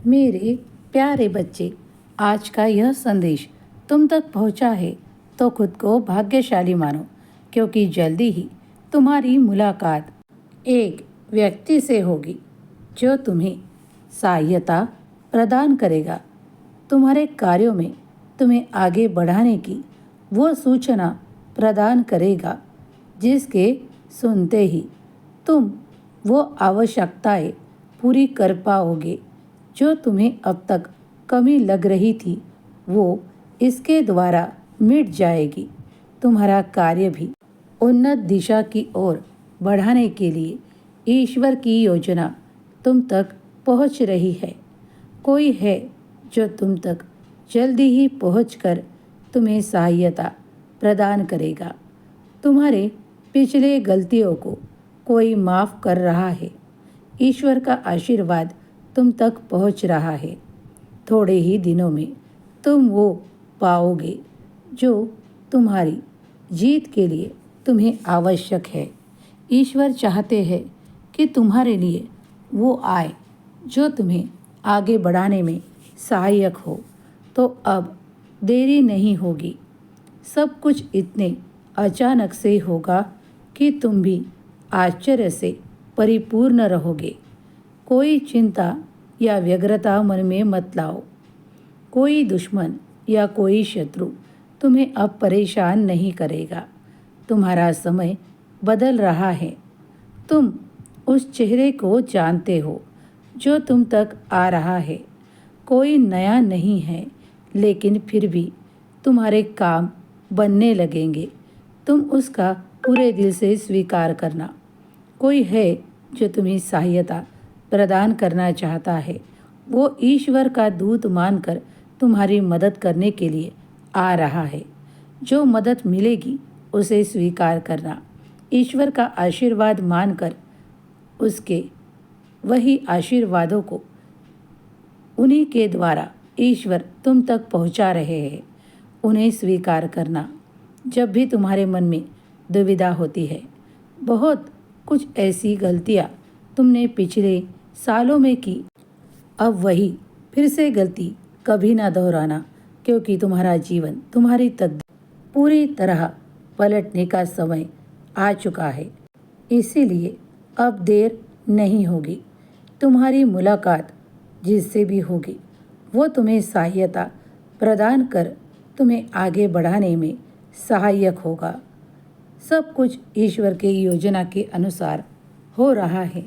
मेरे प्यारे बच्चे, आज का यह संदेश तुम तक पहुंचा है तो खुद को भाग्यशाली मानो, क्योंकि जल्दी ही तुम्हारी मुलाकात एक व्यक्ति से होगी जो तुम्हें सहायता प्रदान करेगा। तुम्हारे कार्यों में तुम्हें आगे बढ़ाने की वो सूचना प्रदान करेगा जिसके सुनते ही तुम वो आवश्यकताएं पूरी कर पाओगे जो तुम्हें अब तक कमी लग रही थी, वो इसके द्वारा मिट जाएगी। तुम्हारा कार्य भी उन्नत दिशा की ओर बढ़ाने के लिए ईश्वर की योजना तुम तक पहुंच रही है। कोई है जो तुम तक जल्दी ही पहुंचकर तुम्हें सहायता प्रदान करेगा। तुम्हारे पिछले गलतियों को कोई माफ़ कर रहा है। ईश्वर का आशीर्वाद तुम तक पहुंच रहा है। थोड़े ही दिनों में तुम वो पाओगे जो तुम्हारी जीत के लिए तुम्हें आवश्यक है। ईश्वर चाहते हैं कि तुम्हारे लिए वो आए जो तुम्हें आगे बढ़ाने में सहायक हो। तो अब देरी नहीं होगी। सब कुछ इतने अचानक से होगा कि तुम भी आश्चर्य से परिपूर्ण रहोगे। कोई चिंता या व्यग्रता मन में मत लाओ। कोई दुश्मन या कोई शत्रु तुम्हें अब परेशान नहीं करेगा। तुम्हारा समय बदल रहा है। तुम उस चेहरे को जानते हो जो तुम तक आ रहा है। कोई नया नहीं है, लेकिन फिर भी तुम्हारे काम बनने लगेंगे। तुम उसका पूरे दिल से स्वीकार करना। कोई है जो तुम्हें सहायता प्रदान करना चाहता है। वो ईश्वर का दूत मानकर तुम्हारी मदद करने के लिए आ रहा है। जो मदद मिलेगी उसे स्वीकार करना। ईश्वर का आशीर्वाद मानकर उसके वही आशीर्वादों को उन्हीं के द्वारा ईश्वर तुम तक पहुंचा रहे हैं। उन्हें स्वीकार करना। जब भी तुम्हारे मन में दुविधा होती है, बहुत कुछ ऐसी गलतियां तुमने पिछले सालों में की, अब वही फिर से गलती कभी ना दोहराना, क्योंकि तुम्हारा जीवन, तुम्हारी तकदीर पूरी तरह पलटने का समय आ चुका है। इसीलिए अब देर नहीं होगी। तुम्हारी मुलाकात जिससे भी होगी वो तुम्हें सहायता प्रदान कर तुम्हें आगे बढ़ाने में सहायक होगा। सब कुछ ईश्वर की योजना के अनुसार हो रहा है।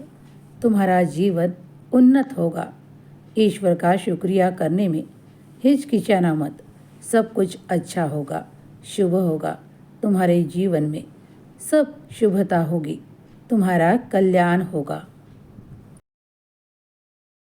तुम्हारा जीवन उन्नत होगा। ईश्वर का शुक्रिया करने में हिचकिचाना मत। सब कुछ अच्छा होगा, शुभ होगा। तुम्हारे जीवन में सब शुभता होगी। तुम्हारा कल्याण होगा।